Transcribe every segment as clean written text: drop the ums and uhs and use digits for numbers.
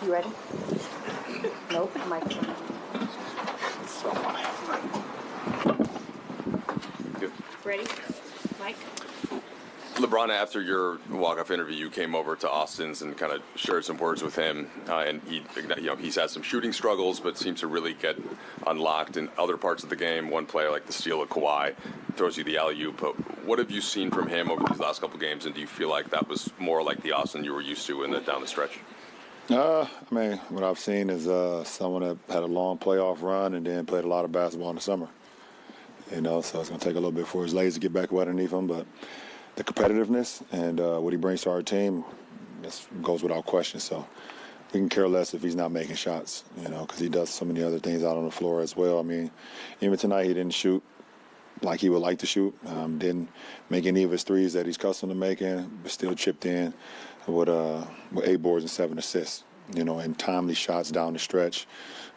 You ready? Nope. Mike. Good. Ready? Mike? LeBron, after your walk-off interview, you came over to Austin's and kind of shared some words with him. And he's had some shooting struggles, but seems to really get unlocked in other parts of the game. One player, like the steal of Kawhi, throws you the alley-oop. But what have you seen from him over these last couple games, and do you feel like that was more like the Austin you were used to down the stretch? What I've seen is someone that had a long playoff run and then played a lot of basketball in the summer. So it's going to take a little bit for his legs to get back wet underneath him, but the competitiveness and what he brings to our team goes without question. So we can care less if he's not making shots, because he does so many other things out on the floor as well. I mean, even tonight he didn't shoot like he would like to shoot. Didn't make any of his threes that he's accustomed to making, but still chipped in with 8 boards and 7 assists, and timely shots down the stretch,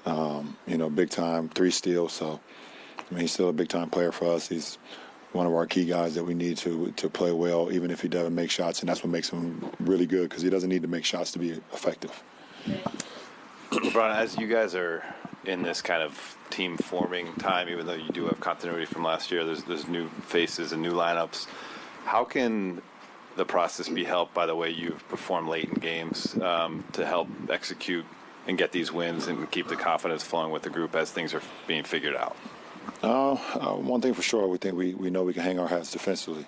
big time 3 steals. So, he's still a big time player for us. He's one of our key guys that we need to play well, even if he doesn't make shots, and that's what makes him really good, because he doesn't need to make shots to be effective. LeBron, as you guys are in this kind of team forming time, even though you do have continuity from last year, there's new faces and new lineups. How can the process be helped by the way you've performed late in games to help execute and get these wins and keep the confidence flowing with the group as things are being figured out? One thing for sure, we think we know we can hang our hats defensively.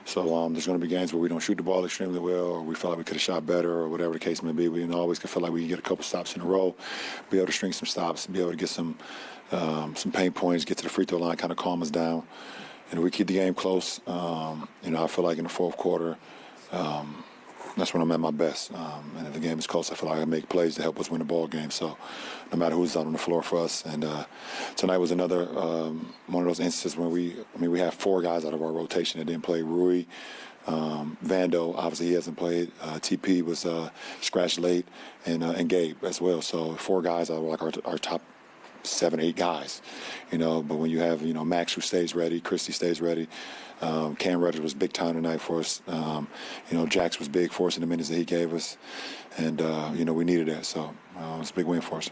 So there's going to be games where we don't shoot the ball extremely well, or we feel like we could have shot better, or whatever the case may be. We always can feel like we can get a couple stops in a row, be able to string some stops, be able to get some paint points, get to the free throw line, kind of calm us down. And we keep the game close. I feel like in the fourth quarter, that's when I'm at my best. And if the game is close, I feel like I make plays to help us win the ball game. So no matter who's out on the floor for us. And tonight was another one of those instances when we have 4 guys out of our rotation that didn't play. Rui, Vando, obviously he hasn't played. TP was scratched late, and Gabe as well. So 4 guys out of like our top 7, 8 guys, but when you have, Max who stays ready, Christie stays ready, Cam Reddish was big time tonight for us, Jax was big for us in the minutes that he gave us, and, we needed that, so it was a big win for us.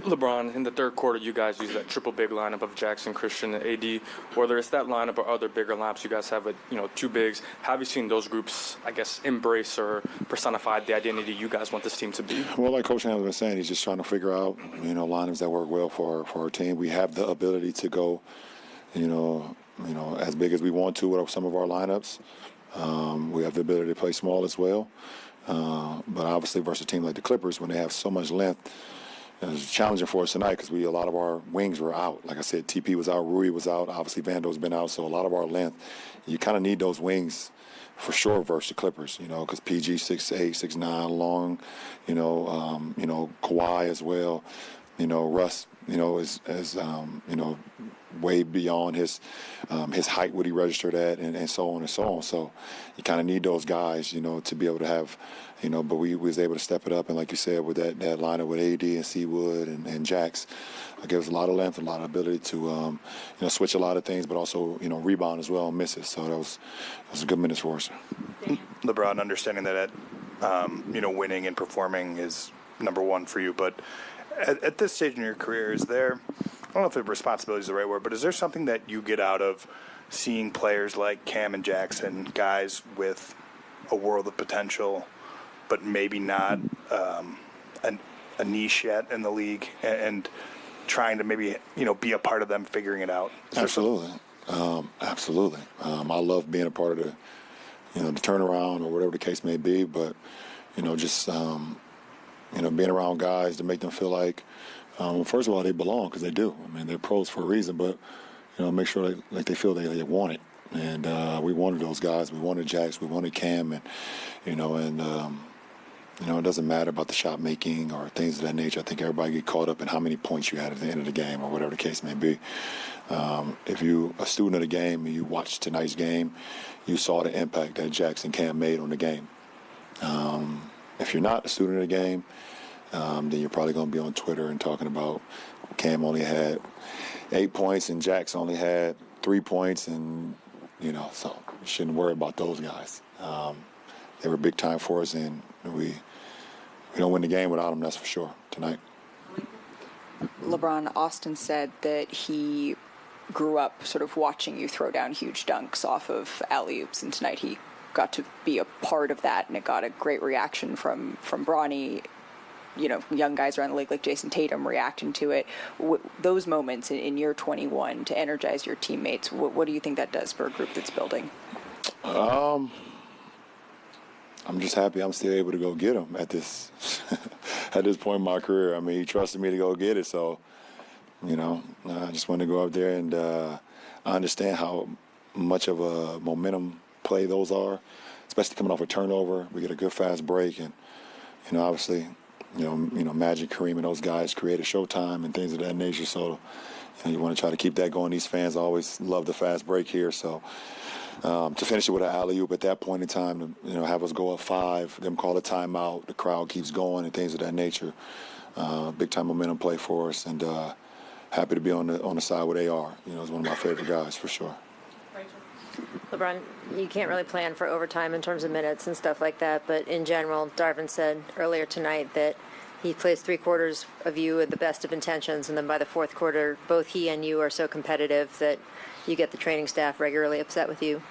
LeBron, in the third quarter, you guys used that triple big lineup of Jackson, Christian, and AD. Whether it's that lineup or other bigger lineups, you guys have 2 bigs. Have you seen those groups, I guess, embrace or personify the identity you guys want this team to be? Well, like Coach Hamilton was saying, he's just trying to figure out, lineups that work well for our team. We have the ability to go, as big as we want to with some of our lineups. We have the ability to play small as well. But obviously versus a team like the Clippers, when they have so much length, it was challenging for us tonight because a lot of our wings were out. Like I said, TP was out, Rui was out, obviously Vando's been out, so a lot of our length, you kind of need those wings for sure versus the Clippers, because PG 6'8", 6'9", long, Kawhi as well, Russ, is way beyond his height, what he registered at, and so on and so on. So you kind of need those guys, to be able to have, but we was able to step it up. And like you said, with that lineup with AD and Seawood and Jax, it gives us a lot of length, a lot of ability to, switch a lot of things, but also, rebound as well and misses. So that was a good minutes for us. LeBron, understanding that, winning and performing is number one for you, but at this stage in your career, is there, I don't know if the responsibility is the right word, but is there something that you get out of seeing players like Cam and Jackson, guys with a world of potential, but maybe not a niche yet in the league, and trying to maybe, be a part of them figuring it out? Absolutely. Absolutely. I love being a part of the turnaround or whatever the case may be, but, being around guys to make them feel like, first of all, they belong, because they do. I mean, they're pros for a reason, but, make sure they feel they want it. And we wanted those guys. We wanted Jax. We wanted Cam. And, it doesn't matter about the shot making or things of that nature. I think everybody get caught up in how many points you had at the end of the game or whatever the case may be. If you're a student of the game and you watched tonight's game, you saw the impact that Jax and Cam made on the game. If you're not a student of the game, then you're probably going to be on Twitter and talking about Cam only had 8 points and Jax only had 3 points, and so you shouldn't worry about those guys. They were big time for us, and we we don't win the game without him, that's for sure, tonight. LeBron, Austin said that he grew up sort of watching you throw down huge dunks off of alley-oops, and tonight he got to be a part of that, and it got a great reaction from Bronny. Young guys around the league like Jason Tatum reacting to it. Those moments in year 21 to energize your teammates, what do you think that does for a group that's building? I'm just happy I'm still able to go get him at this at this point in my career. I mean, he trusted me to go get it, so I just want to go up there, and I understand how much of a momentum play those are, especially coming off a turnover. We get a good fast break, and obviously, Magic, Kareem, and those guys create a showtime and things of that nature. So you want to try to keep that going. These fans always love the fast break here, so. To finish it with an alley-oop at that point in time, to have us go up 5, them call a timeout, the crowd keeps going and things of that nature. Big time momentum play for us, and happy to be on the side where they are. It's one of my favorite guys for sure. LeBron, you can't really plan for overtime in terms of minutes and stuff like that, but in general, Darvin said earlier tonight that he plays 3/4 of you with the best of intentions, and then by the fourth quarter, both he and you are so competitive that you get the training staff regularly upset with you.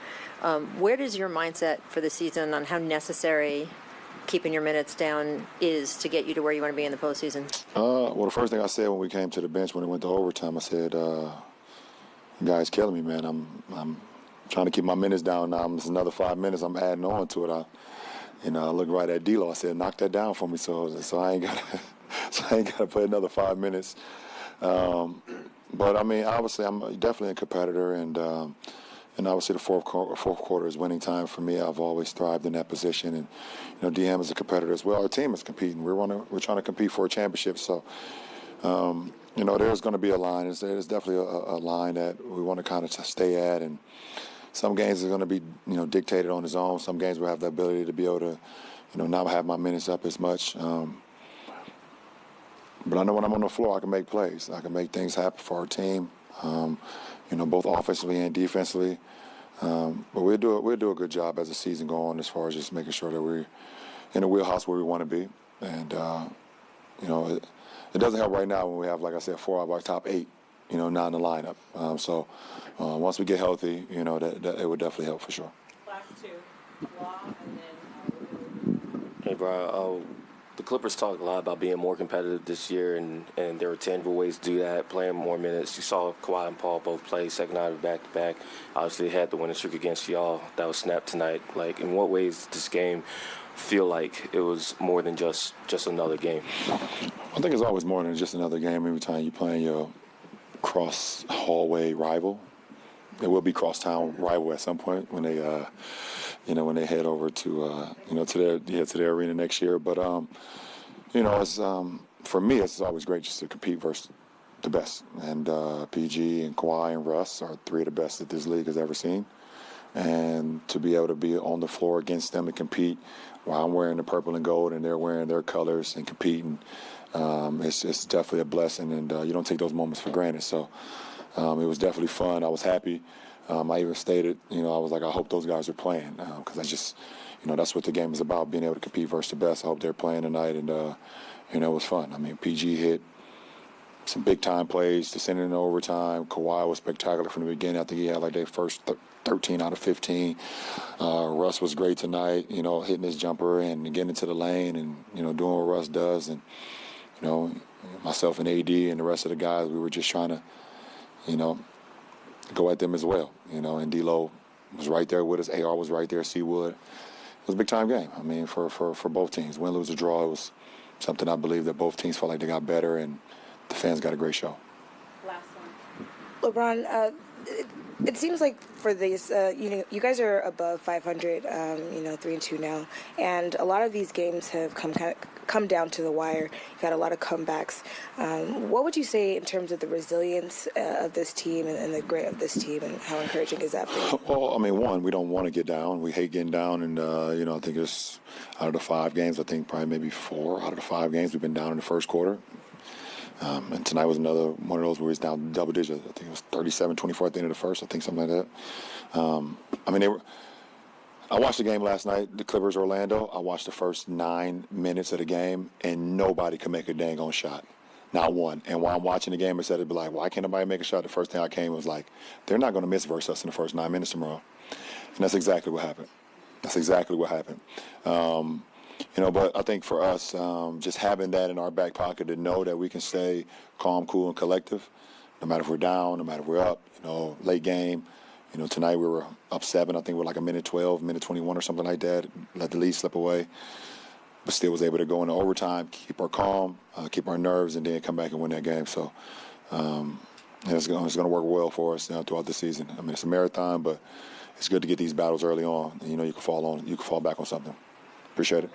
Where does your mindset for the season on how necessary keeping your minutes down is to get you to where you want to be in the postseason? Well, the first thing I said when we came to the bench when it went to overtime, I said, "Guys, killing me, man. I'm trying to keep my minutes down now. It's another 5 minutes. I'm adding on to it. I looked right at D'Lo. I said, knock that down for me, so I ain't got to play another 5 minutes. But I mean, obviously, I'm definitely a competitor, and obviously the fourth quarter is winning time for me. I've always thrived in that position, and DM is a competitor as well. Our team is competing. We're trying to compete for a championship, so. There's going to be a line. There's definitely a line that we want to kind of stay at, and some games are going to be, dictated on his own. Some games will have the ability to be able to, not have my minutes up as much. But I know when I'm on the floor, I can make plays. I can make things happen for our team, both offensively and defensively. But we'll do a good job as the season goes on as far as just making sure that we're in the wheelhouse where we want to be. And, it doesn't help right now when we have, like I said, 4 of our top 8, not in the lineup. So once we get healthy, that it would definitely help for sure. Last 2, Law, and then. Hey, bro. The Clippers talk a lot about being more competitive this year, and there were tangible ways to do that, playing more minutes. You saw Kawhi and Paul both play second night of back-to-back. Obviously, they had the winning streak against y'all. That was snapped tonight. Like, in what ways did this game feel like it was more than just another game? I think it's always more than just another game. Every time you're playing your cross-hallway rival, it will be cross-town rival at some point when they, when they head over to, to their arena next year. But, it's for me, it's always great just to compete versus the best. And PG and Kawhi and Russ are 3 of the best that this league has ever seen. And to be able to be on the floor against them and compete while I'm wearing the purple and gold and they're wearing their colors and competing, it's definitely a blessing, and you don't take those moments for granted. So it was definitely fun. I was happy. I even stated, I was like, I hope those guys are playing, because I just, that's what the game is about, being able to compete versus the best. I hope they're playing tonight, and, it was fun. I mean, PG hit some big-time plays to send it in overtime. Kawhi was spectacular from the beginning. I think he had like their first 13 out of 15. Russ was great tonight, hitting his jumper and getting into the lane and, doing what Russ does. And, myself and AD and the rest of the guys, we were just trying to, go at them as well, and D'Lo was right there with us. AR was right there, Seawood. It was a big-time game, I mean, for both teams. Win, lose, or draw, it was something I believe that both teams felt like they got better, and the fans got a great show. Last one. LeBron, it seems like for these, you guys are above 500, 3-2 now, and a lot of these games have come down to the wire. You've had a lot of comebacks. What would you say in terms of the resilience of this team and the grit of this team, and how encouraging is that for you? Well, I mean, one, we don't want to get down. We hate getting down, and, I think it's out of the 5 games, I think probably maybe 4 out of the 5 games we've been down in the first quarter. And tonight was another one of those where he's down double digits. I think it was 37-24 at the end of the first. I think something like that. I mean, I watched the game last night, the Clippers Orlando. I watched the first 9 minutes of the game, and nobody could make a dang on shot. Not one. And while I'm watching the game, instead of be like, why can't nobody make a shot? The first thing I came was like, they're not going to miss versus us in the first 9 minutes tomorrow. And that's exactly what happened. That's exactly what happened. But I think for us, just having that in our back pocket to know that we can stay calm, cool, and collective, no matter if we're down, no matter if we're up, late game. Tonight we were up 7. I think we're like a minute 12, minute 21 or something like that. Let the lead slip away. But still was able to go into overtime, keep our calm, keep our nerves, and then come back and win that game. So it's going to work well for us throughout the season. I mean, it's a marathon, but it's good to get these battles early on. You can fall back on something. Appreciate it.